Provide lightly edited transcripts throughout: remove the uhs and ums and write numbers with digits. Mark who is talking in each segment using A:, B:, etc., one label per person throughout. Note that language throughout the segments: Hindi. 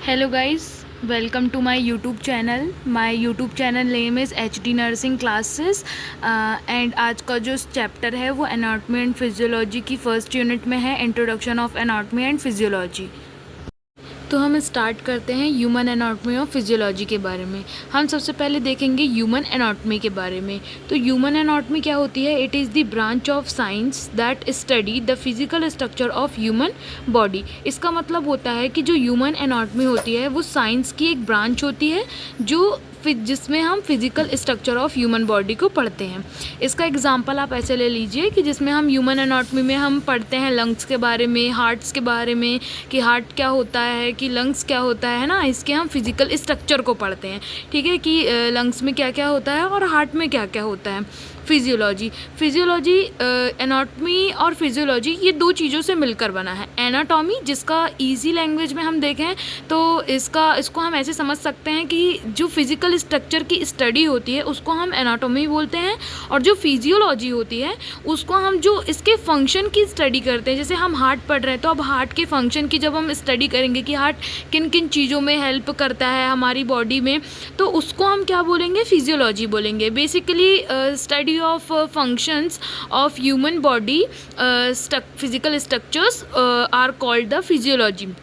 A: Hello guys, welcome to my YouTube channel. My YouTube channel name is HD Nursing Classes and आज का जो चैप्टर है वो एनाटॉमी एंड फिजियोलॉजी की फर्स्ट यूनिट में है, introduction of anatomy and physiology. तो हम स्टार्ट करते हैं ह्यूमन एनाटॉमी और फिजियोलॉजी के बारे में। हम सबसे पहले देखेंगे ह्यूमन एनाटॉमी के बारे में। तो ह्यूमन एनाटॉमी क्या होती है? It is the branch of science that study the physical structure of human body. इसका मतलब होता है कि जो ह्यूमन एनाटॉमी होती है वो साइंस की एक ब्रांच होती है जो जिसमें हम physical structure of human body को पढ़ते हैं। इसका एग्जांपल आप ऐसे ले लीजिए कि जिसमें हम ह्यूमन एनाटॉमी में हम पढ़ते हैं लंग्स के बारे में, हार्ट्स के बारे में, कि हार्ट क्या होता है, कि लंग्स क्या होता है ना, इसके हम फिजिकल स्ट्रक्चर को पढ़ते हैं। ठीक है, कि लंग्स में क्या क्या होता है और हार्ट में क्या क्या होता है। फिजियोलॉजी एनाटॉमी और फिजियोलॉजी ये दो चीज़ों से मिलकर बना है। एनाटॉमी जिसका इजी लैंग्वेज में हम देखें तो इसको हम ऐसे समझ सकते हैं कि जो फिजिकल स्ट्रक्चर की स्टडी होती है उसको हम एनाटॉमी बोलते हैं, और जो फिजियोलॉजी होती है उसको हम जो इसके फंक्शन की स्टडी करते हैं। जैसे हम हार्ट पढ़ रहे हैं तो अब हार्ट के फंक्शन की जब हम स्टडी करेंगे कि हार्ट किन किन चीज़ों में हेल्प करता है हमारी बॉडी में, तो उसको हम क्या बोलेंगे? फिजियोलॉजी बोलेंगे। Basically study of functions of human body, physical structures are called the physiology.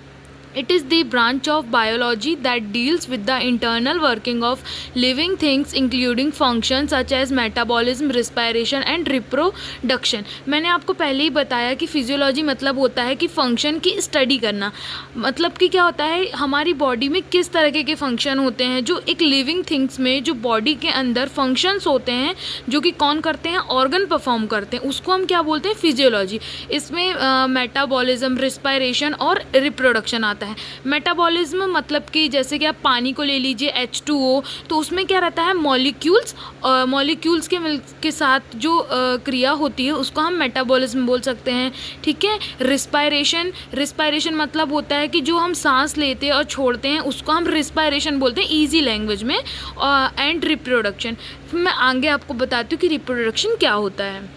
A: It is the branch of biology that deals with the internal working of living things including functions such as metabolism, respiration and reproduction. मैंने आपको पहले ही बताया कि फिजियोलॉजी मतलब होता है कि फंक्शन की स्टडी करना। मतलब कि क्या होता है, हमारी बॉडी में किस तरह के फंक्शन होते हैं जो एक लिविंग थिंग्स में जो बॉडी के अंदर फंक्शंस होते हैं जो कि कौन करते हैं? ऑर्गन परफॉर्म करते हैं, उसको हम क्या बोलते हैं? फिजियोलॉजी। इसमें मेटाबॉलिज्म, रिस्पायरेशन और रिप्रोडक्शन आता है। मेटाबॉलिज्म मतलब कि जैसे कि आप पानी को ले लीजिए H2O, तो उसमें क्या रहता है? मॉलिक्यूल्स के साथ जो क्रिया होती है उसको हम मेटाबॉलिज्म बोल सकते हैं। ठीक है। रिस्पायरेशन मतलब होता है कि जो हम सांस लेते हैं और छोड़ते हैं उसको हम रिस्पायरेशन बोलते हैं ईजी लैंग्वेज में। एंड रिप्रोडक्शन, मैं आगे आपको बताती हूँ कि रिप्रोडक्शन क्या होता है।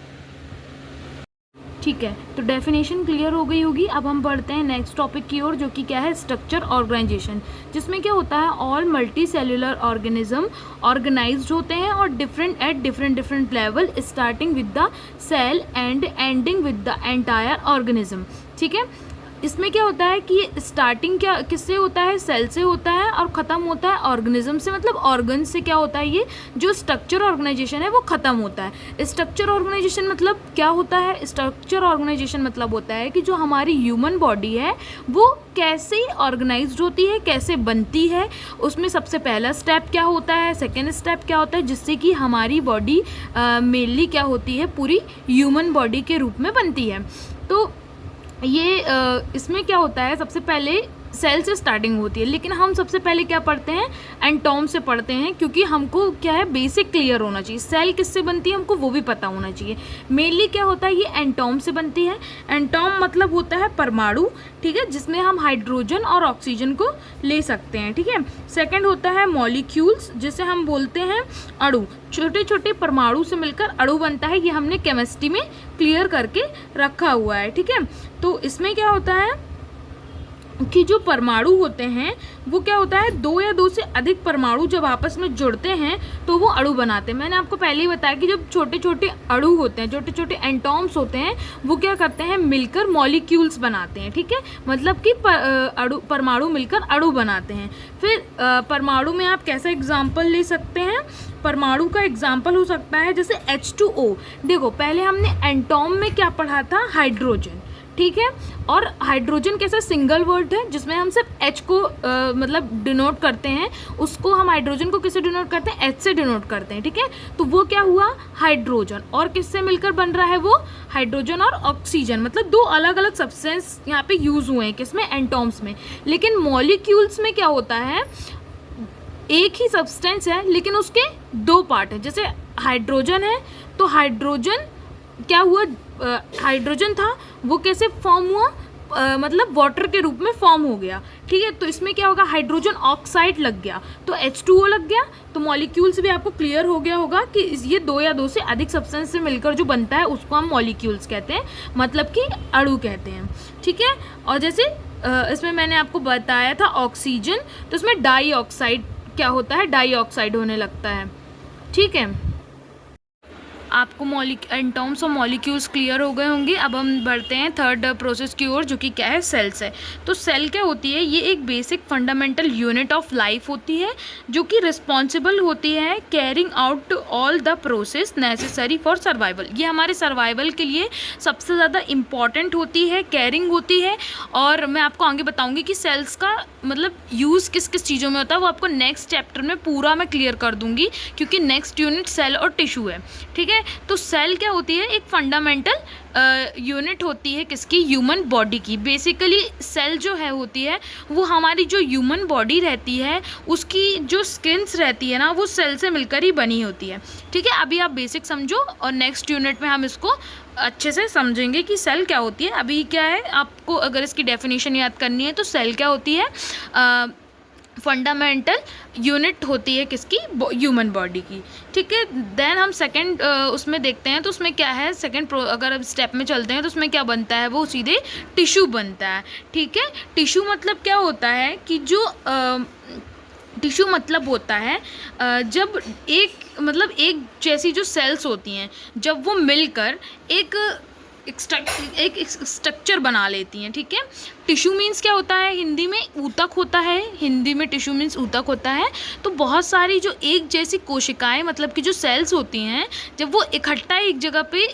A: ठीक है, तो डेफिनेशन क्लियर हो गई होगी। अब हम बढ़ते हैं नेक्स्ट टॉपिक की ओर, जो कि क्या है? स्ट्रक्चर ऑर्गेनाइजेशन, जिसमें क्या होता है? All multi cellular organism organised होते हैं और different level, starting with the cell and ending with the entire organism. ठीक है, इसमें क्या होता है कि स्टार्टिंग क्या किससे होता है? सेल से होता है, और ख़त्म होता है ऑर्गेनिज्म से, मतलब ऑर्गन से। क्या होता है? ये जो स्ट्रक्चर ऑर्गेनाइजेशन है वो ख़त्म होता है। स्ट्रक्चर ऑर्गेनाइजेशन मतलब क्या होता है? स्ट्रक्चर ऑर्गेनाइजेशन मतलब होता है कि जो हमारी ह्यूमन बॉडी है वो कैसे ऑर्गेनाइज्ड होती है, कैसे बनती है, उसमें सबसे पहला स्टेप क्या होता है, सेकेंड स्टेप क्या होता है, जिससे कि हमारी बॉडी मेनली क्या होती है? पूरी ह्यूमन बॉडी के रूप में बनती है। तो ये इसमें क्या होता है? सबसे पहले सेल से स्टार्टिंग होती है, लेकिन हम सबसे पहले क्या पढ़ते हैं? एंटोम से पढ़ते हैं, क्योंकि हमको क्या है? बेसिक क्लियर होना चाहिए। सेल किससे बनती है हमको वो भी पता होना चाहिए। मेनली क्या होता है? ये एंटोम से बनती है। एंटोम मतलब होता है परमाणु। ठीक है, जिसमें हम हाइड्रोजन और ऑक्सीजन को ले सकते हैं। ठीक है। सेकेंड होता है मॉलिक्यूल्स, जिसे हम बोलते हैं अणु। छोटे छोटे परमाणु से मिलकर अणु बनता है, ये हमने केमिस्ट्री में क्लियर करके रखा हुआ है। ठीक है, तो इसमें क्या होता है कि जो परमाणु होते हैं वो क्या होता है? दो या दो से अधिक परमाणु जब आपस में जुड़ते हैं तो वो अणु बनाते हैं। मैंने आपको पहले ही बताया कि जब छोटे छोटे अणु होते हैं, छोटे छोटे एंटॉम्स होते हैं, वो क्या करते हैं? मिलकर मॉलिक्यूल्स बनाते हैं। ठीक है, मतलब कि परमाणु मिलकर अणु बनाते हैं। फिर परमाणु में आप कैसा एग्जाम्पल ले सकते हैं? परमाणु का एग्जाम्पल हो सकता है जैसे H2O। देखो, पहले हमने एंटॉम में क्या पढ़ा था? हाइड्रोजन। ठीक है, और हाइड्रोजन कैसा सिंगल वर्ड है जिसमें हम सिर्फ H को मतलब डिनोट करते हैं, उसको हम हाइड्रोजन को किससे डिनोट करते हैं? H से डिनोट करते हैं। ठीक है, तो वो क्या हुआ? हाइड्रोजन। और किससे मिलकर बन रहा है वो? हाइड्रोजन और ऑक्सीजन, मतलब दो अलग अलग सब्सटेंस यहाँ पे यूज हुए हैं। किसमें? एंटॉम्स में। लेकिन मॉलिक्यूल्स में क्या होता है? एक ही सब्सटेंस है लेकिन उसके दो पार्ट हैं। जैसे हाइड्रोजन है तो हाइड्रोजन क्या हुआ? हाइड्रोजन था, वो कैसे फॉर्म हुआ? मतलब वाटर के रूप में फॉर्म हो गया। ठीक है, तो इसमें क्या होगा? हाइड्रोजन ऑक्साइड लग गया तो H2O लग गया। तो मॉलिक्यूल्स भी आपको क्लियर हो गया होगा कि ये दो या दो से अधिक सब्सटेंस से मिलकर जो बनता है उसको हम मॉलिक्यूल्स कहते हैं, मतलब कि अणु कहते हैं। ठीक है, और जैसे इसमें मैंने आपको बताया था ऑक्सीजन, तो इसमें डाइऑक्साइड क्या होता है, डाइऑक्साइड होने लगता है। ठीक है, आपको एटॉम्स और मॉलिक्यूल्स क्लियर हो गए होंगे। अब हम बढ़ते हैं थर्ड प्रोसेस की ओर, जो कि क्या है, सेल्स है। तो सेल क्या होती है, ये एक basic fundamental unit of life होती है, जो कि रिस्पॉन्सिबल होती है carrying out all the process necessary for survival. ये हमारे सर्वाइवल के लिए सबसे ज़्यादा इम्पॉर्टेंट होती है, कैरिंग होती है। और मैं आपको आगे बताऊँगी कि सेल्स का मतलब यूज़ किस किस चीज़ों में होता है, वो आपको नेक्स्ट चैप्टर में पूरा मैं क्लियर कर दूँगी, क्योंकि नेक्स्ट यूनिट सेल और टिश्यू है। ठीक है, तो सेल क्या होती है, एक फंडामेंटल यूनिट होती है किसकी, ह्यूमन बॉडी की। बेसिकली सेल जो है होती है वो हमारी जो ह्यूमन बॉडी रहती है उसकी जो स्किन्स रहती है ना, वो सेल से मिलकर ही बनी होती है। ठीक है, अभी आप बेसिक समझो और नेक्स्ट यूनिट में हम इसको अच्छे से समझेंगे कि सेल क्या होती है। अभी क्या है, आपको अगर इसकी डेफिनेशन याद करनी है तो सेल क्या होती है, फंडामेंटल यूनिट होती है किसकी, ह्यूमन बॉडी की। ठीक है, देन हम सेकंड उसमें देखते हैं, तो उसमें क्या है, सेकंड अगर अब स्टेप में चलते हैं तो उसमें क्या बनता है, वो सीधे टिश्यू बनता है। ठीक है, टिश्यू मतलब क्या होता है कि जो टिश्यू मतलब होता है जब एक जैसी जो सेल्स होती हैं, जब वो मिलकर एक स्ट्रक्चर बना लेती हैं। ठीक है, टिश्यू मीन्स क्या होता है, हिंदी में ऊतक होता है, हिंदी में टिश्यू मीन्स ऊतक होता है। तो बहुत सारी जो एक जैसी कोशिकाएं मतलब कि जो सेल्स होती हैं, जब वो इकट्ठा एक जगह पे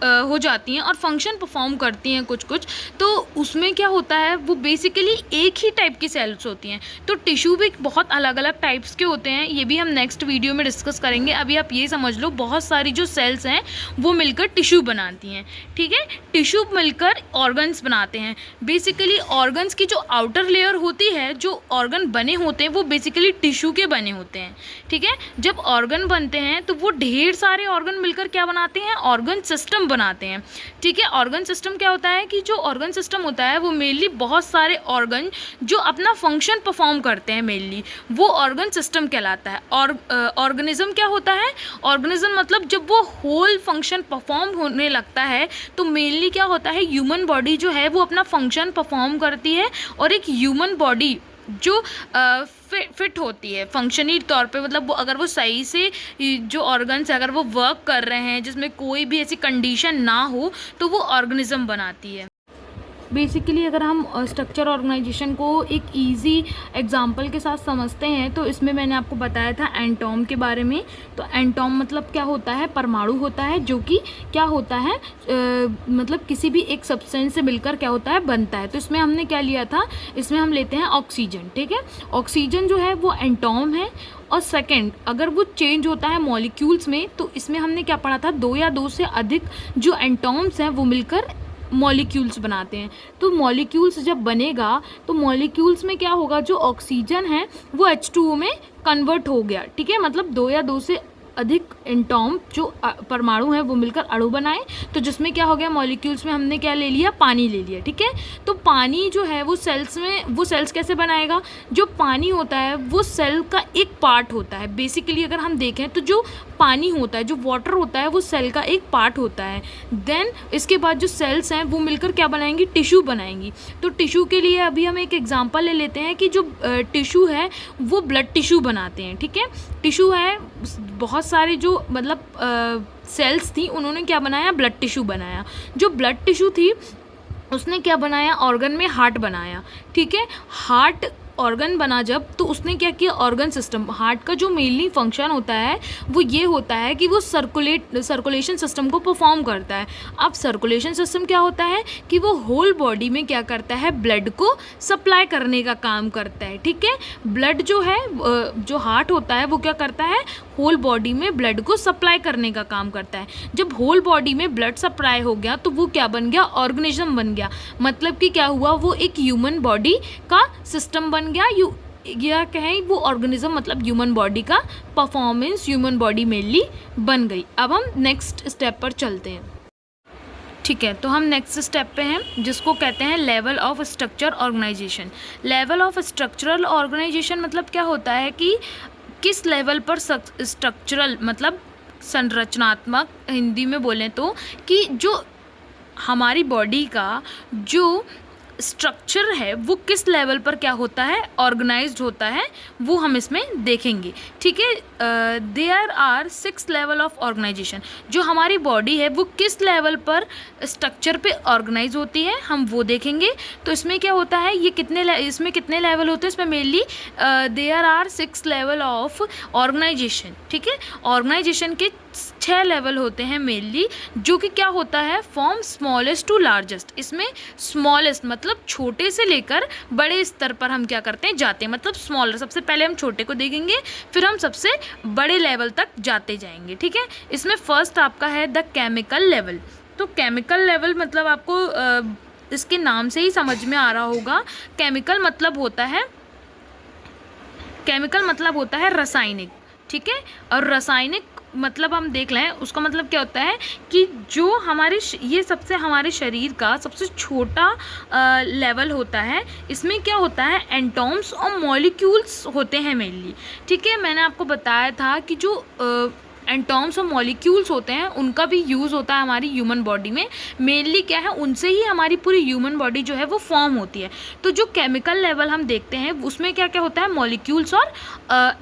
A: हो जाती हैं और फंक्शन परफॉर्म करती हैं कुछ कुछ, तो उसमें क्या होता है, वो बेसिकली एक ही टाइप की सेल्स होती हैं। तो टिश्यू भी बहुत अलग अलग टाइप्स के होते हैं, ये भी हम नेक्स्ट वीडियो में डिस्कस करेंगे। अभी आप ये समझ लो, बहुत सारी जो सेल्स हैं वो मिलकर टिश्यू बनाती हैं। ठीक है, टिश्यू मिलकर ऑर्गन्स बनाते हैं। बेसिकली ऑर्गन्स की जो आउटर लेयर होती है, जो ऑर्गन बने होते हैं वो बेसिकली टिश्यू के बने होते हैं। ठीक है, जब ऑर्गन बनते हैं तो वो ढेर सारे ऑर्गन मिलकर क्या बनाते हैं, ऑर्गन सिस्टम बनाते हैं। ठीक है, ऑर्गन सिस्टम क्या होता है कि जो ऑर्गन सिस्टम होता है वो मेनली बहुत सारे ऑर्गन जो अपना फंक्शन परफॉर्म करते हैं, मेनली वो ऑर्गन सिस्टम कहलाता है। और ऑर्गेनिज्म क्या होता है, ऑर्गेनिज्म मतलब जब वो होल फंक्शन परफॉर्म होने लगता है, तो मेनली क्या होता है, ह्यूमन बॉडी जो है वो अपना फंक्शन परफॉर्म करती है। और एक ह्यूमन बॉडी जो फिट होती है फंक्शनली तौर पे, मतलब वो अगर वो सही से जो ऑर्गन्स अगर वो वर्क कर रहे हैं, जिसमें कोई भी ऐसी कंडीशन ना हो, तो वो ऑर्गेनिज्म बनाती है। बेसिकली अगर हम स्ट्रक्चर ऑर्गेनाइजेशन को एक इजी एग्जांपल के साथ समझते हैं, तो इसमें मैंने आपको बताया था एटॉम के बारे में। तो एटॉम मतलब क्या होता है, परमाणु होता है, जो कि क्या होता है मतलब किसी भी एक सब्सटेंस से मिलकर क्या होता है, बनता है। तो इसमें हमने क्या लिया था, इसमें हम लेते हैं ऑक्सीजन। ठीक है, ऑक्सीजन जो है वो एटॉम है। और सेकंड, अगर वो चेंज होता है मॉलिक्यूल्स में, तो इसमें हमने क्या पढ़ा था, दो या दो से अधिक जो एटॉम्स हैं वो मिलकर मॉलिक्यूल्स बनाते हैं। तो मॉलिक्यूल्स जब बनेगा तो मॉलिक्यूल्स में क्या होगा, जो ऑक्सीजन है वो H2O में कन्वर्ट हो गया। ठीक है, मतलब दो या दो से अधिक एटॉम जो परमाणु हैं वो मिलकर अणु बनाए, तो जिसमें क्या हो गया, मॉलिक्यूल्स में हमने क्या ले लिया, पानी ले लिया। ठीक है, तो पानी जो है वो सेल्स में, वो सेल्स कैसे बनाएगा, जो पानी होता है वो सेल का एक पार्ट होता है। बेसिकली अगर हम देखें तो जो पानी होता है, जो वाटर होता है, वो सेल का एक पार्ट होता है। देन इसके बाद जो सेल्स हैं वो मिलकर क्या बनाएंगी, टिश्यू बनाएंगी। तो टिश्यू के लिए अभी हम एक एग्जांपल ले लेते हैं कि जो टिश्यू है वो ब्लड टिश्यू बनाते हैं। ठीक है, टिश्यू है, बहुत सारे जो मतलब सेल्स थी, उन्होंने क्या बनाया, ब्लड टिश्यू बनाया। जो ब्लड टिश्यू थी उसने क्या बनाया, ऑर्गन में हार्ट बनाया। ठीक है, हार्ट ऑर्गन बना जब, तो उसने क्या किया, ऑर्गन सिस्टम, हार्ट का जो मेनली फंक्शन होता है वो ये होता है कि वो सर्कुलेशन सिस्टम को परफॉर्म करता है। अब सर्कुलेशन सिस्टम क्या होता है कि वो होल बॉडी में क्या करता है, ब्लड को सप्लाई करने का काम करता है। ठीक है, ब्लड जो है, जो हार्ट होता है वो क्या करता है, होल बॉडी में ब्लड को सप्लाई करने का काम करता है। जब होल बॉडी में ब्लड सप्लाई हो गया तो वो क्या बन गया, ऑर्गेनिज्म बन गया। मतलब कि क्या हुआ, वो एक ह्यूमन बॉडी का सिस्टम बन गया। या कहें वो ऑर्गेनिज्म मतलब ह्यूमन बॉडी का परफॉर्मेंस, ह्यूमन बॉडी मेनली बन गई। अब हम नेक्स्ट स्टेप पर चलते हैं। ठीक है, तो हम नेक्स्ट स्टेप पे हैं, जिसको कहते हैं level of structure organisation. Level of structural organisation मतलब क्या होता है कि किस लेवल पर स्ट्रक्चरल मतलब संरचनात्मक, हिंदी में बोलें तो, कि जो हमारी बॉडी का जो स्ट्रक्चर है वो किस लेवल पर क्या होता है, ऑर्गेनाइज्ड होता है, वो हम इसमें देखेंगे। ठीक है, there are 6 level of organisation. जो हमारी बॉडी है वो किस लेवल पर स्ट्रक्चर पे ऑर्गेनाइज होती है, हम वो देखेंगे। तो इसमें क्या होता है, ये इसमें कितने लेवल होते हैं, इसमें mainly there are 6 level of organisation. ठीक है, ऑर्गेनाइजेशन के 6 लेवल होते हैं मेनली, जो कि क्या होता है, फ्रॉम स्मॉलेस्ट टू लार्जेस्ट। इसमें स्मॉलेस्ट मतलब छोटे से लेकर बड़े स्तर पर हम क्या करते हैं, जाते हैं। मतलब स्मॉलर, सबसे पहले हम छोटे को देखेंगे, फिर हम सबसे बड़े लेवल तक जाते जाएंगे। ठीक है, इसमें फर्स्ट आपका है द केमिकल लेवल। तो केमिकल लेवल मतलब आपको इसके नाम से ही समझ में आ रहा होगा, केमिकल मतलब होता है रासायनिक। ठीक है, और रासायनिक मतलब हम देख लें, उसका मतलब क्या होता है कि जो ये सबसे हमारे शरीर का सबसे छोटा लेवल होता है। इसमें क्या होता है, एटॉम्स और मॉलिक्यूल्स होते हैं मेनली। ठीक है, मैंने आपको बताया था कि जो एटॉम्स और मॉलिक्यूल्स होते हैं उनका भी यूज़ होता है हमारी ह्यूमन बॉडी में। मेनली क्या है, उनसे ही हमारी पूरी ह्यूमन बॉडी जो है वो फॉर्म होती है। तो जो केमिकल लेवल हम देखते हैं उसमें क्या क्या होता है, मॉलिक्यूल्स और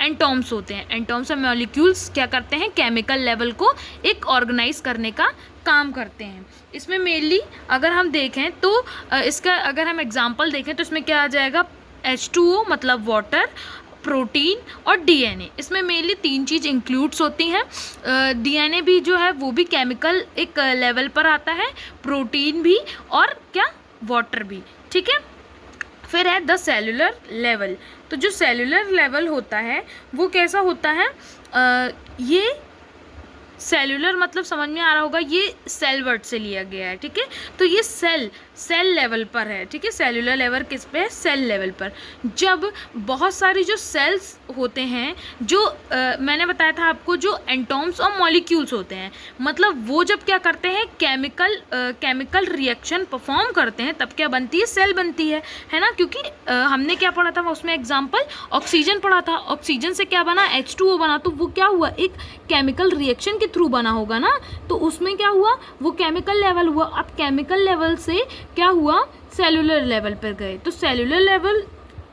A: एटॉम्स होते हैं। एटॉम्स और मॉलिक्यूल्स क्या करते हैं, केमिकल लेवल को एक ऑर्गेनाइज करने का काम करते हैं। इसमें मेनली अगर हम देखें तो इसका अगर हम एग्जाम्पल देखें तो इसमें क्या आ जाएगा, H2O मतलब वाटर, प्रोटीन और डीएनए। इसमें मेनली 3 चीज़ इंक्लूड्स होती हैं। डीएनए भी जो है वो भी केमिकल एक लेवल पर आता है, प्रोटीन भी और क्या, वाटर भी। ठीक है, फिर है द सेलुलर लेवल। तो जो सेलुलर लेवल होता है वो कैसा होता है, ये सेलुलर मतलब समझ में आ रहा होगा, ये सेल वर्ड से लिया गया है। ठीक है, तो ये सेल लेवल पर है। ठीक है, सेलुलर लेवल किस पे है, सेल लेवल पर। जब बहुत सारी जो सेल्स होते हैं, जो मैंने बताया था आपको, जो एटॉम्स और मॉलिक्यूल्स होते हैं, मतलब वो जब क्या करते हैं, केमिकल रिएक्शन परफॉर्म करते हैं, तब क्या बनती है, सेल बनती है ना। क्योंकि हमने क्या पढ़ा था उसमें एग्जाम्पल, ऑक्सीजन पढ़ा था। ऑक्सीजन से क्या बना, H2O बना। तो वो क्या हुआ, एक केमिकल रिएक्शन के थ्रू बना होगा ना, तो उसमें क्या हुआ, वो केमिकल लेवल हुआ। अब केमिकल लेवल से क्या हुआ, सेलुलर लेवल पर गए। तो सेलुलर लेवल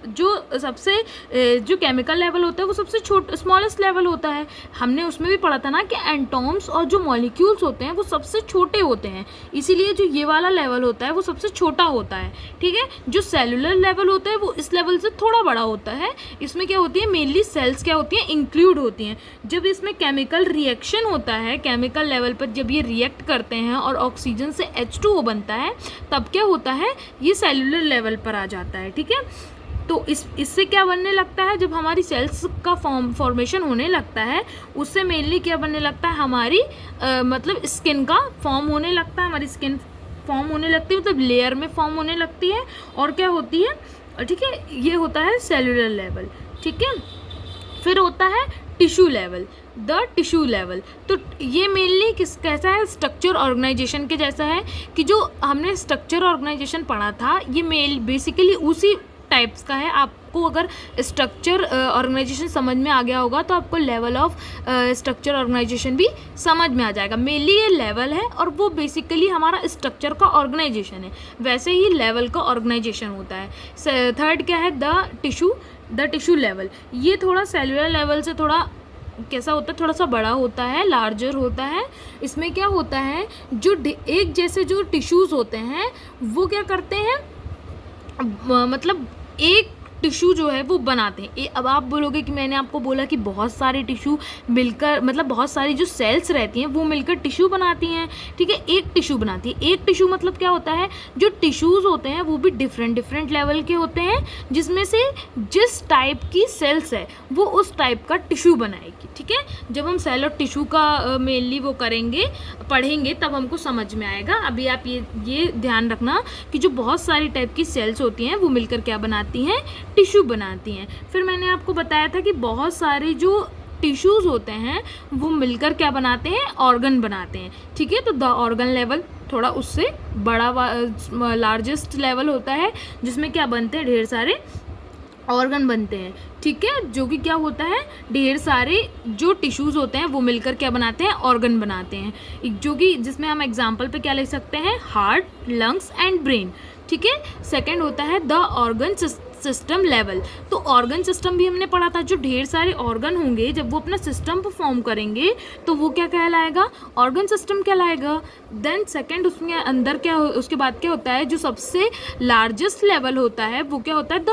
A: जो केमिकल लेवल होता है वो सबसे स्मॉलेस्ट लेवल होता है। हमने उसमें भी पढ़ा था ना कि एटॉम्स और जो मॉलिक्यूल्स होते हैं वो सबसे छोटे होते हैं, इसीलिए जो ये वाला लेवल होता है वो सबसे छोटा होता है। ठीक है, जो सेलुलर लेवल होता है वो इस लेवल से थोड़ा बड़ा होता है। इसमें क्या होती है, मेनली सेल्स क्या होती हैं, इंक्लूड होती हैं। जब इसमें केमिकल रिएक्शन होता है, केमिकल लेवल पर जब ये रिएक्ट करते हैं और ऑक्सीजन से H2O बनता है, तब क्या होता है, ये सेलुलर लेवल पर आ जाता है। ठीक है, तो इससे क्या बनने लगता है, जब हमारी सेल्स का फॉर्मेशन होने लगता है, उससे मेनली क्या बनने लगता है, हमारी मतलब स्किन का फॉर्म होने लगता है। हमारी स्किन फॉर्म होने लगती है, मतलब लेयर में फॉर्म होने लगती है। और क्या होती है, ठीक है, ये होता है सेलुलर लेवल। ठीक है, फिर होता है tissue level, the tissue level. तो ये मेनली कैसा है, स्ट्रक्चर ऑर्गेनाइजेशन के जैसा है। कि जो हमने स्ट्रक्चर ऑर्गेनाइजेशन पढ़ा था, ये बेसिकली उसी टाइप्स का है। आपको अगर स्ट्रक्चर ऑर्गेनाइजेशन समझ में आ गया होगा तो आपको लेवल ऑफ स्ट्रक्चर ऑर्गेनाइजेशन भी समझ में आ जाएगा। मेनली ये लेवल है और वो बेसिकली हमारा स्ट्रक्चर का ऑर्गेनाइजेशन है, वैसे ही लेवल का ऑर्गेनाइजेशन होता है। थर्ड क्या है, द टिश्यू लेवल। ये थोड़ा सेलुलर लेवल से थोड़ा कैसा होता है, थोड़ा सा बड़ा होता है, लार्जर होता है। इसमें क्या होता है, जो एक जैसे जो टिश्यूज़ होते हैं वो क्या करते हैं, मतलब एक टिश्यू जो है वो बनाते हैं। अब आप बोलोगे कि मैंने आपको बोला कि बहुत सारे टिश्यू मिलकर, मतलब बहुत सारी जो सेल्स रहती हैं वो मिलकर टिश्यू बनाती हैं। ठीक है, एक टिश्यू बनाती है। एक टिश्यू मतलब क्या होता है, जो टिश्यूज़ होते हैं वो भी डिफरेंट लेवल के होते हैं, जिसमें से जिस टाइप की सेल्स है वो उस टाइप का टिश्यू बनाएगी। ठीक है, जब हम सेल और टिश्यू का मेनली वो पढ़ेंगे तब हमको समझ में आएगा। अभी आप ये ध्यान रखना कि जो बहुत सारी टाइप की सेल्स होती हैं वो मिलकर क्या बनाती हैं, टिश्यू बनाती हैं। फिर मैंने आपको बताया था कि बहुत सारे जो टिश्यूज़ होते हैं वो मिलकर क्या बनाते हैं, ऑर्गन बनाते हैं। ठीक है, तो द ऑर्गन लेवल थोड़ा उससे बड़ा लार्जेस्ट लेवल होता है, जिसमें क्या बनते हैं, ढेर सारे ऑर्गन बनते हैं। ठीक है, जो कि क्या होता है, ढेर सारे जो टिश्यूज़ होते हैं वो मिलकर क्या बनाते हैं, ऑर्गन बनाते हैं। जो कि जिसमें हम एग्जांपल पे क्या ले सकते हैं, हार्ट, लंग्स एंड ब्रेन। ठीक है। सेकंड होता है द ऑर्गन सिस्टम लेवल। तो ऑर्गन सिस्टम भी हमने पढ़ा था, जो ढेर सारे ऑर्गन होंगे जब वो अपना सिस्टम परफॉर्म करेंगे तो वो क्या कहलाएगा, ऑर्गन सिस्टम कहलाएगा। देन सेकंड उसमें अंदर क्या उसके बाद क्या होता है, जो सबसे लार्जेस्ट लेवल होता है वो क्या होता है,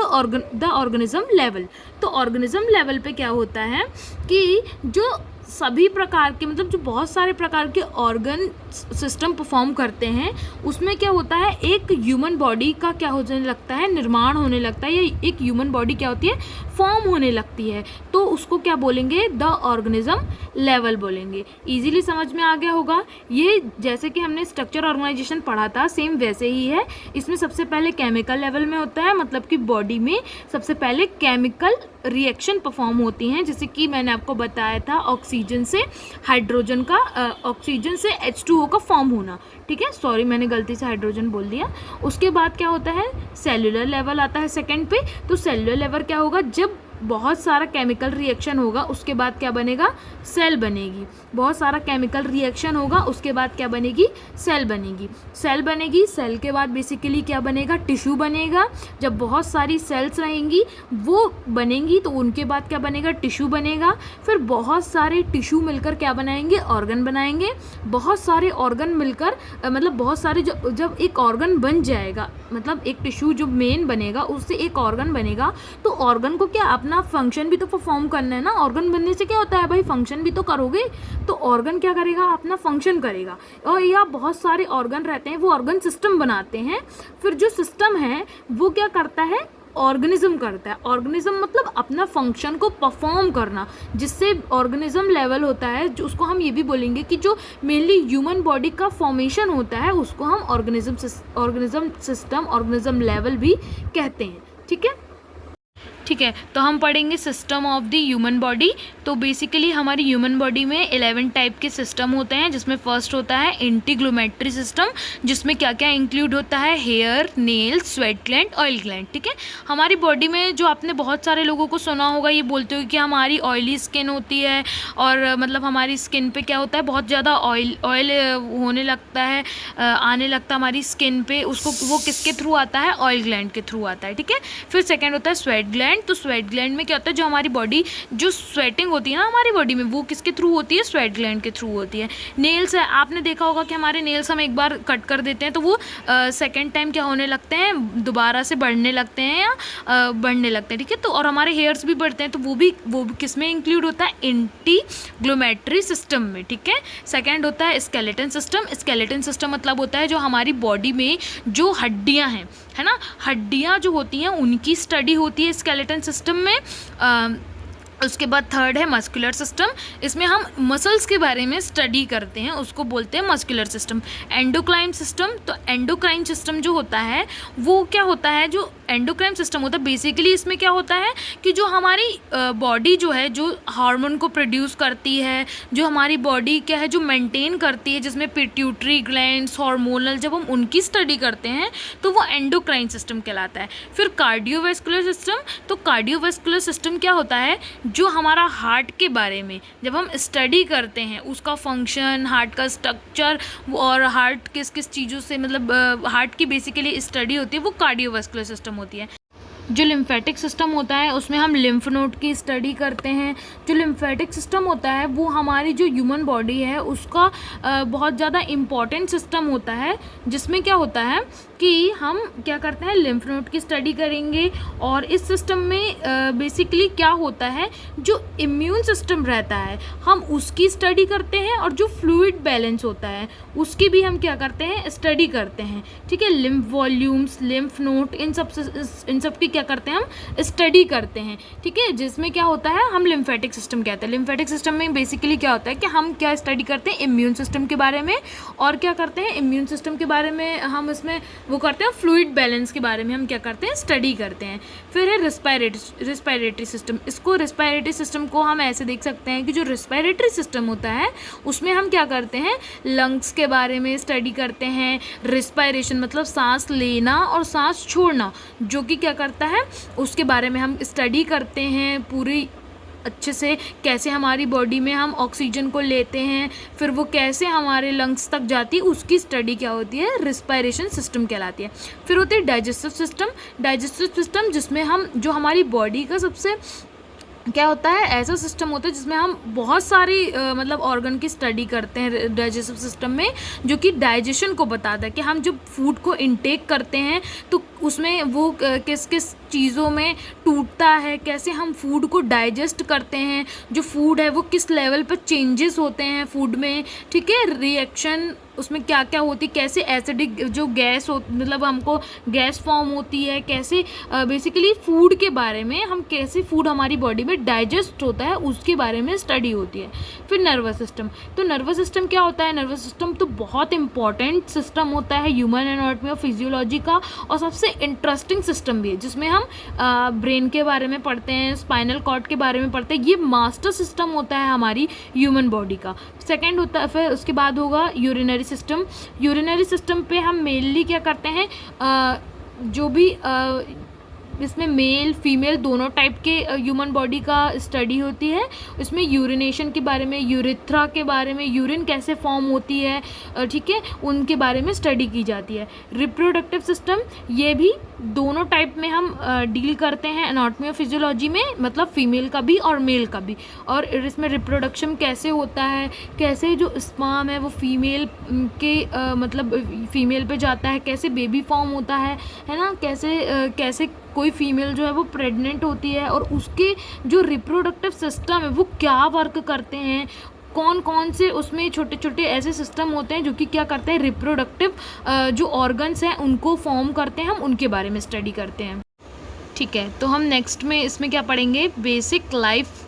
A: द ऑर्गेनिज्म लेवल। तो ऑर्गेनिज्म लेवल पे क्या होता है कि जो सभी प्रकार के मतलब जो बहुत सारे प्रकार के ऑर्गन सिस्टम परफॉर्म करते हैं, उसमें क्या होता है, एक ह्यूमन बॉडी का क्या होने लगता है, निर्माण होने लगता है, या एक ह्यूमन बॉडी क्या होती है, फॉर्म होने लगती है। तो उसको क्या बोलेंगे, द ऑर्गेनिज्म लेवल बोलेंगे। इजीली समझ में आ गया होगा। ये जैसे कि हमने स्ट्रक्चर ऑर्गेनाइजेशन पढ़ा था, सेम वैसे ही है। इसमें सबसे पहले केमिकल लेवल में होता है, मतलब कि बॉडी में सबसे पहले केमिकल रिएक्शन परफॉर्म होती हैं, जैसे कि मैंने आपको बताया था, ऑक्सीजन से हाइड्रोजन का ऑक्सीजन से H2O का फॉर्म होना। ठीक है, सॉरी मैंने गलती से हाइड्रोजन बोल दिया। उसके बाद क्या होता है, सेल्यूलर लेवल आता है सेकंड पे। तो सेल्यूलर लेवल क्या होगा, जब बहुत सारा केमिकल रिएक्शन होगा उसके बाद क्या बनेगा, सेल बनेगी। बहुत सारा केमिकल रिएक्शन होगा उसके बाद क्या बनेगी, सेल बनेगी। सेल बनेगी, सेल के बाद बेसिकली क्या बनेगा, टिश्यू बनेगा। जब बहुत सारी सेल्स रहेंगी वो बनेंगी तो उनके बाद क्या बनेगा, टिश्यू बनेगा। फिर बहुत सारे टिश्यू मिलकर क्या बनाएंगे, ऑर्गन बनाएंगे। बहुत सारे ऑर्गन मिलकर मतलब बहुत सारे जब एक ऑर्गन बन जाएगा, मतलब एक टिश्यू जो मेन बनेगा उससे एक ऑर्गन बनेगा, तो ऑर्गन को क्या अपना फंक्शन भी तो परफॉर्म करना है ना। ऑर्गन बनने से क्या होता है भाई, फंक्शन भी तो करोगे। तो ऑर्गन क्या करेगा, अपना फंक्शन करेगा। और या बहुत सारे ऑर्गन रहते हैं, वो ऑर्गन सिस्टम बनाते हैं। फिर जो सिस्टम है वो क्या करता है, ऑर्गेनिज्म करता है। ऑर्गेनिज्म मतलब अपना फंक्शन को परफॉर्म करना, जिससे ऑर्गेनिज्म लेवल होता है, जो उसको हम ये भी बोलेंगे कि जो मेनली ह्यूमन बॉडी का फॉर्मेशन होता है उसको हम ऑर्गेनिज्म सिस्टम, ऑर्गेनिज्म लेवल भी कहते हैं। ठीक है, ठीक है। तो हम पढ़ेंगे system of the human body. तो बेसिकली हमारी ह्यूमन बॉडी में 11 टाइप के सिस्टम होते हैं, जिसमें फर्स्ट होता है इंटीग्लोमेट्री सिस्टम, जिसमें क्या क्या इंक्लूड होता है, hair, nails, sweat gland, oil gland. ठीक है, हमारी बॉडी में जो आपने बहुत सारे लोगों को सुना होगा ये बोलते हो कि हमारी ऑयली स्किन होती है, और मतलब हमारी स्किन पे क्या होता है, बहुत ज़्यादा ऑयल होने लगता है, आने लगता है हमारी स्किन पे। उसको वो किसके थ्रू आता है, ऑयल ग्लैंड के थ्रू आता है। ठीक है, फिर सेकेंड होता है स्वेट ग्लैंड। तो स्वेट ग्लैंड में क्या होता है, जो हमारी बॉडी जो स्वेटिंग होती है ना हमारी बॉडी में, वो किसके थ्रू होती है, स्वेट ग्लैंड के थ्रू होती है। नेल्स है, आपने देखा होगा कि हमारे नेल्स हम एक बार कट कर देते हैं तो वो सेकेंड टाइम क्या होने लगते हैं, दोबारा से बढ़ने लगते हैं या बढ़ने लगते हैं। ठीक है, तो और हमारे हेयर्स भी बढ़ते हैं, तो वो भी किस में इंक्लूड होता है, इंटीग्लोमेट्री सिस्टम में। ठीक है, सेकेंड होता है स्केलेटन सिस्टम। स्केलेटन सिस्टम मतलब होता है जो हमारी बॉडी में जो हड्डियाँ हैं, है ना, हड्डियाँ जो होती हैं उनकी स्टडी होती है स्केलेटन सिस्टम में। उसके बाद थर्ड है मस्कुलर सिस्टम। इसमें हम मसल्स के बारे में स्टडी करते हैं, उसको बोलते हैं मस्कुलर सिस्टम। एंडोक्राइन सिस्टम, तो एंडोक्राइन सिस्टम जो होता है वो क्या होता है, जो एंडोक्राइन सिस्टम होता है बेसिकली इसमें क्या होता है कि जो हमारी बॉडी जो है, जो हार्मोन को प्रोड्यूस करती है, जो हमारी बॉडी क्या है जो मेंटेन करती है, जिसमें पिट्यूटरी ग्लैंड्स, हार्मोनल, जब हम उनकी स्टडी करते हैं तो वो एंडोक्राइन सिस्टम कहलाता है। फिर कार्डियोवैस्कुलर सिस्टम, तो कार्डियोवैस्कुलर सिस्टम क्या होता है, जो हमारा हार्ट के बारे में जब हम स्टडी करते हैं, उसका फंक्शन, हार्ट का स्ट्रक्चर, और हार्ट किस किस चीज़ों से मतलब हार्ट की बेसिकली स्टडी होती है, वो कार्डियोवैस्कुलर सिस्टम होती है। जो लिम्फेटिक सिस्टम होता है उसमें हम लिम्फ नोड की स्टडी करते हैं। जो लिम्फेटिक सिस्टम होता है वो हमारी जो ह्यूमन बॉडी है उसका बहुत ज़्यादा इम्पॉर्टेंट सिस्टम होता है, जिसमें क्या होता है कि हम क्या करते हैं, लिम्फ नोड की स्टडी करेंगे। और इस सिस्टम में बेसिकली क्या होता है, जो इम्यून सिस्टम रहता है हम उसकी स्टडी करते हैं, और जो फ्लूइड बैलेंस होता है उसकी भी हम क्या करते हैं, स्टडी करते हैं। ठीक है, लिम्फ वॉल्यूम्स, लिम्फ नोड, इन सब की क्या करते हैं, हम स्टडी करते हैं। ठीक है, जिसमें क्या होता है, हम लिम्फेटिक सिस्टम कहते हैं। लिम्फेटिक सिस्टम में बेसिकली क्या होता है कि हम क्या स्टडी करते हैं, इम्यून सिस्टम के बारे में। और क्या करते हैं, इम्यून सिस्टम के बारे में हम इसमें वो करते हैं, फ्लूइड बैलेंस के बारे में हम क्या करते हैं, स्टडी करते हैं। फिर है रिस्पायरेटरी सिस्टम। इसको रिस्पायरेटरी सिस्टम को हम ऐसे देख सकते हैं कि जो रिस्पायरेटरी सिस्टम होता है उसमें हम क्या करते हैं, लंग्स के बारे में स्टडी करते हैं। रिस्पायरेशन मतलब सांस लेना और सांस छोड़ना, जो कि क्या करता है उसके बारे में हम स्टडी करते हैं। पूरी अच्छे से, कैसे हमारी बॉडी में हम ऑक्सीजन को लेते हैं, फिर वो कैसे हमारे लंग्स तक जाती है, उसकी स्टडी क्या होती है, रिस्पायरेशन सिस्टम कहलाती है। फिर होती है डाइजेस्टिव सिस्टम जिसमें हम, जो हमारी बॉडी का सबसे क्या होता है, ऐसा सिस्टम होता है जिसमें हम बहुत सारी मतलब ऑर्गन की स्टडी करते हैं डाइजेस्टिव सिस्टम में, जो कि डाइजेशन को बताता है कि हम जब फूड को इनटेक करते हैं तो उसमें वो किस किस चीज़ों में टूटता है, कैसे हम फूड को डाइजेस्ट करते हैं, जो फूड है वो किस लेवल पर चेंजेस होते हैं फूड में, ठीक है, रिएक्शन उसमें क्या क्या होती, कैसे एसिडिक जो गैस हो, मतलब हमको गैस फॉर्म होती है, कैसे बेसिकली फूड के बारे में, हम कैसे फूड हमारी बॉडी में डाइजेस्ट होता है उसके बारे में स्टडी होती है। फिर नर्वस सिस्टम, तो नर्वस सिस्टम क्या होता है, नर्वस सिस्टम तो बहुत इंपॉर्टेंट सिस्टम होता है ह्यूमन एनाटॉमी और फिजियोलॉजी का, और सबसे इंटरेस्टिंग सिस्टम भी है, जिसमें हम ब्रेन के बारे में पढ़ते हैं, स्पाइनल कॉर्ड के बारे में पढ़ते हैं। ये मास्टर सिस्टम होता है हमारी ह्यूमन बॉडी का। सेकेंड होता है, फिर उसके बाद होगा यूरिनरी सिस्टम। यूरिनरी सिस्टम पे हम मेनली क्या करते हैं, जो भी इसमें मेल फीमेल दोनों टाइप के ह्यूमन बॉडी का स्टडी होती है। इसमें यूरिनेशन के बारे में, यूरिथ्रा के बारे में, यूरिन कैसे फॉर्म होती है, ठीक है, उनके बारे में स्टडी की जाती है। रिप्रोडक्टिव सिस्टम, ये भी दोनों टाइप में हम डील करते हैं एनाटॉमी और फिजियोलॉजी में, मतलब फीमेल का भी और मेल का भी। और इसमें रिप्रोडक्शन कैसे होता है, कैसे जो स्पर्म है वो फीमेल के मतलब फीमेल पे जाता है, कैसे बेबी फॉर्म होता है ना, कैसे कोई फीमेल जो है वो प्रेग्नेंट होती है और उसके जो रिप्रोडक्टिव सिस्टम है वो क्या वर्क करते हैं, कौन कौन से उसमें छोटे छोटे ऐसे सिस्टम होते हैं जो कि क्या करते हैं, रिप्रोडक्टिव जो ऑर्गन्स हैं उनको फॉर्म करते हैं, हम उनके बारे में स्टडी करते हैं। ठीक है, तो हम नेक्स्ट में इसमें क्या पढ़ेंगे, बेसिक लाइफ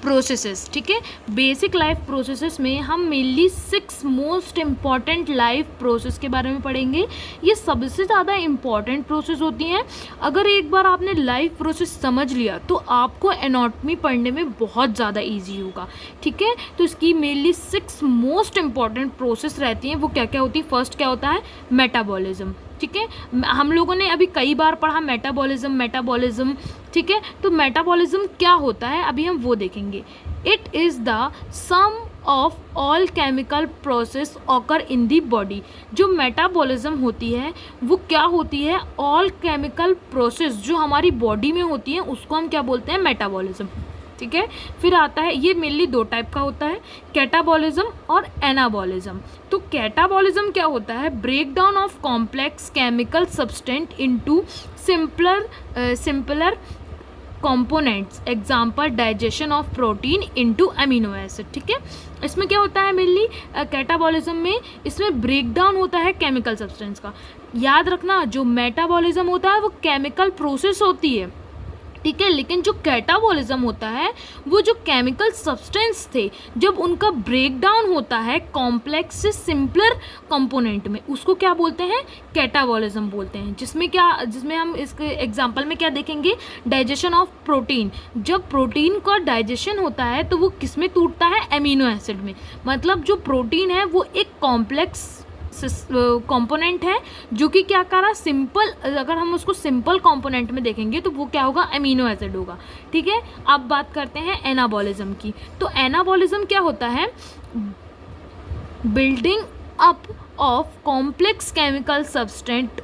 A: प्रोसेसेस। ठीक है, बेसिक लाइफ प्रोसेसेस में हम mainly 6 most important life process के बारे में पढ़ेंगे। ये सबसे ज़्यादा इम्पॉर्टेंट प्रोसेस होती हैं। अगर एक बार आपने लाइफ प्रोसेस समझ लिया तो आपको एनाटॉमी पढ़ने में बहुत ज़्यादा इजी होगा। ठीक है, तो इसकी मेनली 6 मोस्ट इम्पॉर्टेंट प्रोसेस रहती हैं। वो क्या क्या होती है, फर्स्ट क्या होता है, मेटाबॉलिज्म। ठीक है, हम लोगों ने अभी कई बार पढ़ा मेटाबॉलिज्म। ठीक है, तो मेटाबॉलिज्म क्या होता है अभी हम वो देखेंगे। It is the sum of all chemical process occur in the body. जो मेटाबॉलिज्म होती है वो क्या होती है, ऑल केमिकल प्रोसेस जो हमारी बॉडी में होती है उसको हम क्या बोलते हैं, मेटाबॉलिज्म। ठीक है, फिर आता है, ये मेनली 2 टाइप का होता है, कैटाबॉलिज्म और एनाबॉलिज्म। तो कैटाबॉलिज्म क्या होता है, break down of complex chemical substance into simpler components, example digestion of protein into amino acid. ठीक है, इसमें क्या होता है मेनली कैटाबॉलिज्म में, इसमें ब्रेक डाउन होता है केमिकल सब्सटेंस का। याद रखना, जो मेटाबॉलिज्म होता है वो केमिकल प्रोसेस होती है। ठीक है, लेकिन जो कैटाबॉलिज्म होता है वो जो केमिकल सब्सटेंस थे जब उनका ब्रेक डाउन होता है कॉम्प्लेक्स से सिंपलर कंपोनेंट में, उसको क्या बोलते हैं, कैटाबॉलिज्म बोलते हैं। जिसमें हम इसके एग्जांपल में क्या देखेंगे, डाइजेशन ऑफ प्रोटीन। जब प्रोटीन का डाइजेशन होता है तो वो किस में टूटता है, एमिनो एसिड में। मतलब जो प्रोटीन है वो एक कॉम्प्लेक्स कंपोनेंट है जो कि क्या कर रहा है, सिंपल, अगर हम उसको सिंपल कंपोनेंट में देखेंगे तो वो क्या होगा, अमीनो एसिड होगा। ठीक है, अब बात करते हैं एनाबॉलिज्म की। तो एनाबॉलिज्म क्या होता है, building up of complex chemical substance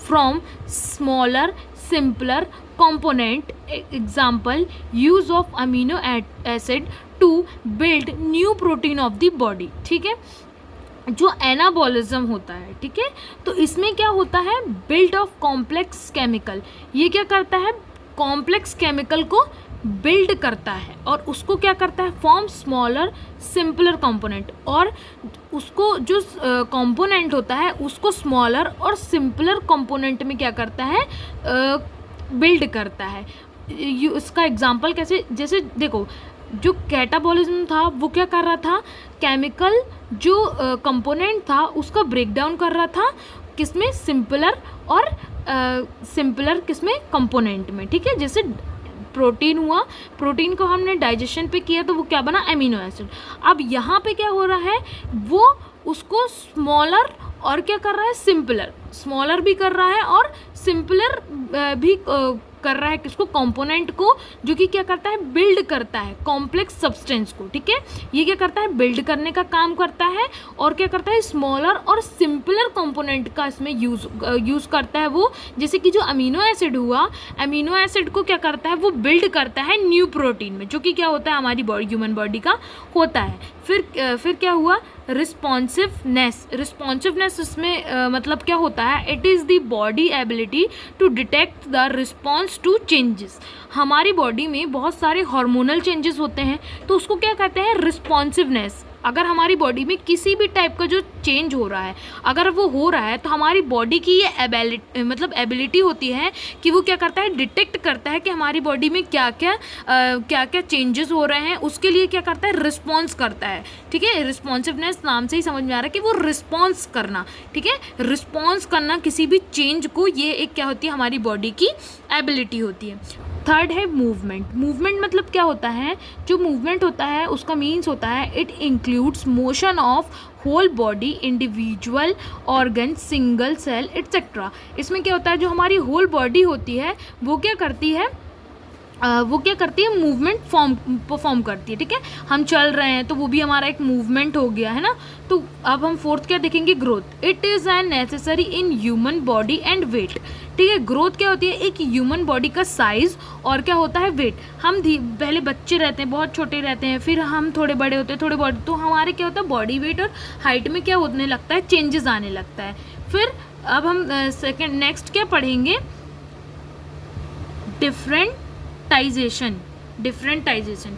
A: from smaller simpler component, example use of amino acid to build new protein of the body. ठीक है, जो एनाबॉलिज्म होता है, ठीक है, तो इसमें क्या होता है, बिल्ड ऑफ कॉम्प्लेक्स केमिकल। ये क्या करता है, कॉम्प्लेक्स केमिकल को बिल्ड करता है और उसको क्या करता है, फॉर्म स्मॉलर सिंपलर कंपोनेंट, और उसको जो कंपोनेंट होता है उसको स्मॉलर और सिंपलर कंपोनेंट में क्या करता है, बिल्ड करता है। इसका एग्जांपल कैसे, जैसे देखो, जो कैटाबॉलिज्म था वो क्या कर रहा था, केमिकल जो कंपोनेंट था उसका ब्रेक डाउन कर रहा था किसमें, सिंपलर और सिंपलर किसमें, कंपोनेंट में। ठीक है, जैसे प्रोटीन हुआ, प्रोटीन को हमने डाइजेशन पे किया तो वो क्या बना, अमीनो एसिड। अब यहाँ पे क्या हो रहा है, वो उसको स्मॉलर और क्या कर रहा है, सिंपलर, स्मॉलर भी कर रहा है और सिंपलर भी कर रहा है किसको, कंपोनेंट को, जो कि क्या करता है, बिल्ड करता है कॉम्प्लेक्स सब्सटेंस को, ठीक है। ये क्या करता है, बिल्ड करने का काम करता है, और क्या करता है, स्मॉलर और सिंपलर कंपोनेंट का इसमें यूज़ करता है वो। जैसे कि जो अमीनो एसिड हुआ, अमीनो एसिड को क्या करता है, वो बिल्ड करता है न्यू प्रोटीन में, जो कि क्या होता है, हमारी बॉडी, ह्यूमन बॉडी का होता है। फिर क्या हुआ, रिस्पॉन्सिवनेस इसमें मतलब क्या होता है, it is the body ability to detect the response to changes. हमारी बॉडी में बहुत सारे हार्मोनल चेंजेस होते हैं, तो उसको क्या कहते हैं, रिस्पॉन्सिवनेस। अगर हमारी बॉडी में किसी भी टाइप का जो चेंज हो रहा है, अगर वो हो रहा है, तो हमारी बॉडी की ये एबिलिटी होती है कि वो क्या करता है, डिटेक्ट करता है कि हमारी बॉडी में क्या क्या चेंजेस हो रहे हैं, उसके लिए क्या करता है, रिस्पॉन्स करता है, ठीक है। रिस्पॉन्सिवनेस नाम से ही समझ में आ रहा है कि वो रिस्पॉन्स करना, ठीक है, रिस्पॉन्स करना किसी भी चेंज को, ये एक क्या होती है, हमारी बॉडी की एबिलिटी होती है। थर्ड है मूवमेंट। मूवमेंट मतलब क्या होता है, जो मूवमेंट होता है उसका मीन्स होता है, it includes motion of whole body, individual organ, single cell etcetera. इसमें क्या होता है, जो हमारी होल बॉडी होती है वो क्या करती है, मूवमेंट परफॉर्म करती है, ठीक है। हम चल रहे हैं तो वो भी हमारा एक मूवमेंट हो गया है ना। तो अब हम फोर्थ क्या देखेंगे, growth. It is an necessary in human body and weight, ठीक है। ग्रोथ क्या होती है, एक ह्यूमन बॉडी का साइज और क्या होता है, वेट। हम पहले बच्चे रहते हैं, बहुत छोटे रहते हैं, फिर हम थोड़े बड़े होते हैं, थोड़े बड़े, तो हमारे क्या होता है, बॉडी वेट और हाइट में क्या होने लगता है, चेंजेस आने लगता है। फिर अब हम नेक्स्ट क्या पढ़ेंगे, डिफरेंटाइजेशन,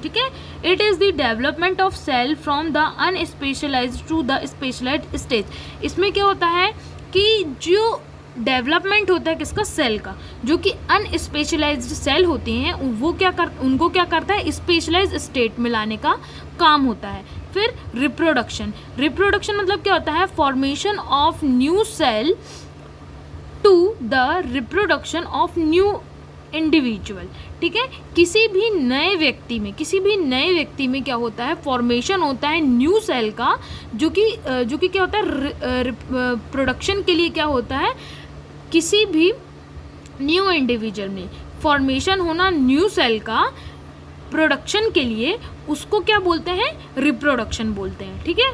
A: ठीक है। It is the development of cell from the unspecialised to the specialised stage. इसमें क्या होता है कि जो डेवलपमेंट होता है किसका, सेल का, जो कि अनस्पेशलाइज्ड सेल होते हैं उनको क्या करता है, स्पेशलाइज्ड स्टेट में लाने का काम होता है। फिर रिप्रोडक्शन मतलब क्या होता है, formation of new cell to the reproduction of new individual, ठीक है। किसी भी नए व्यक्ति में क्या होता है, फॉर्मेशन होता है न्यू सेल का, जो कि क्या होता है, प्रोडक्शन के लिए क्या होता है, किसी भी न्यू इंडिविजुअल में फॉर्मेशन होना न्यू सेल का, प्रोडक्शन के लिए उसको क्या बोलते हैं, रिप्रोडक्शन बोलते हैं, ठीक है।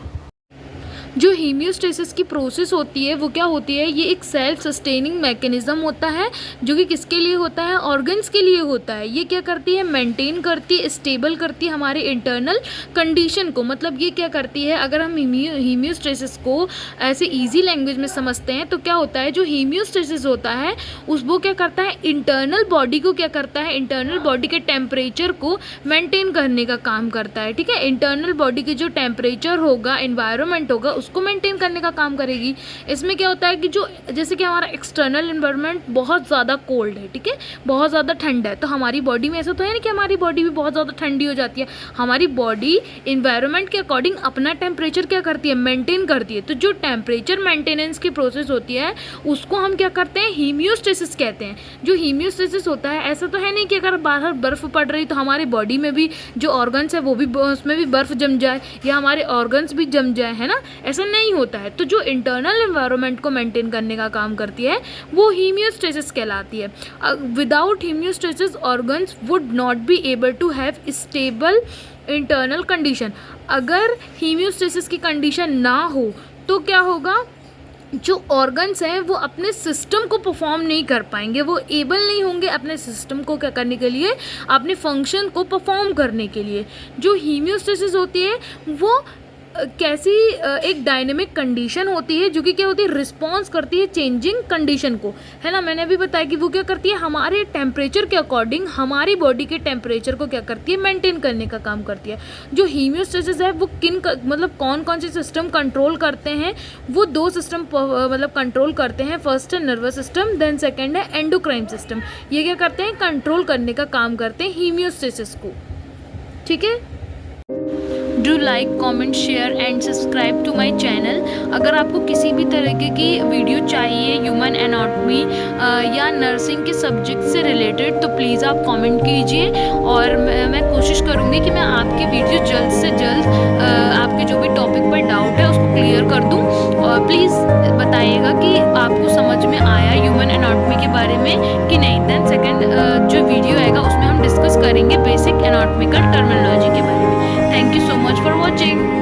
A: जो हीमियोस्टेसिस की प्रोसेस होती है वो क्या होती है, ये एक सेल्फ सस्टेनिंग मैकेनिज्म होता है, जो कि किसके लिए होता है, ऑर्गन्स के लिए होता है। ये क्या करती है, मेंटेन करती है, स्टेबल करती है हमारे इंटरनल कंडीशन को। मतलब ये क्या करती है, अगर हम हीमियोस्टेसिस को ऐसे ईजी लैंग्वेज में समझते हैं तो क्या होता है, जो हीमियोस्टेसिस होता है वो क्या करता है, इंटरनल बॉडी को क्या करता है, इंटरनल बॉडी के टेम्परेचर को मेंटेन करने का काम करता है, ठीक है। इंटरनल बॉडी की जो टेम्परेचर होगा, एनवायरनमेंट होगा, उसको मेंटेन करने का काम करेगी। इसमें क्या होता है कि जो जैसे कि हमारा एक्सटर्नल एनवायरनमेंट बहुत ज़्यादा कोल्ड है, ठीक है, बहुत ज़्यादा ठंड है, तो हमारी बॉडी में ऐसा तो है नहीं कि हमारी बॉडी भी बहुत ज़्यादा ठंडी हो जाती है। हमारी बॉडी एनवायरनमेंट के अकॉर्डिंग अपना टेम्परेचर क्या करती है, मेंटेन करती है। तो जो टेम्परेचर मेंटेनेंस की प्रोसेस होती है उसको हम क्या करते हैं, हीमियोस्टेसिस कहते हैं। जो हीमियोस्टेसिस होता है, ऐसा तो है नहीं कि अगर बाहर बर्फ़ पड़ रही तो हमारी बॉडी में भी जो ऑर्गन्स है वो भी, उसमें भी बर्फ़ जम जाए या हमारे ऑर्गन्स भी जम जाए, है ना, ऐसा नहीं होता है। तो जो इंटरनल एनवायरनमेंट को मेंटेन करने का काम करती है वो हीमियोस्टेसिस कहलाती है। Without homeostasis organs would not be able to have stable internal condition. अगर हीमियोस्टेसिस की कंडीशन ना हो तो क्या होगा, जो ऑर्गन्स हैं वो अपने सिस्टम को परफॉर्म नहीं कर पाएंगे, वो एबल नहीं होंगे अपने सिस्टम को क्या करने के लिए, अपने फंक्शन को परफॉर्म करने के लिए। जो हीमियोस्टेसिस होती है वो कैसी एक डायनेमिक कंडीशन होती है, जो कि क्या होती है, रिस्पॉन्स करती है चेंजिंग कंडीशन को, है ना। मैंने अभी बताया कि वो क्या करती है, हमारे टेम्परेचर के अकॉर्डिंग हमारी बॉडी के टेम्परेचर को क्या करती है, मेंटेन करने का काम करती है। जो हीमियोस्टेसिस है वो मतलब कौन कौन से सिस्टम कंट्रोल करते हैं, वो दो सिस्टम मतलब कंट्रोल करते हैं। फर्स्ट है नर्वस सिस्टम, देन सेकेंड है एंडोक्राइन सिस्टम। ये क्या करते हैं, कंट्रोल करने का काम करते हैं हीमियोस्टेसिस को, ठीक है। Do like, comment, share and subscribe to my channel. अगर आपको किसी भी तरीके की वीडियो चाहिए ह्यूमन एनाटॉमी या नर्सिंग के सब्जेक्ट से रिलेटेड तो प्लीज़ आप कमेंट कीजिए, और मैं कोशिश करूँगी कि मैं आपकी वीडियो जल्द से जल्द आपके जो भी टॉपिक पर डाउट है उसको क्लियर कर दूँ। और प्लीज़ बताइएगा कि आपको समझ में आया ह्यूमन एनाटॉमी के बारे में कि नहीं। देन सेकेंड जो वीडियो आएगा उसमें हम डिस्कस करेंगे बेसिक एनाटॉमिकल टर्मिनोलॉजी के बारे में। Thank you so much for watching.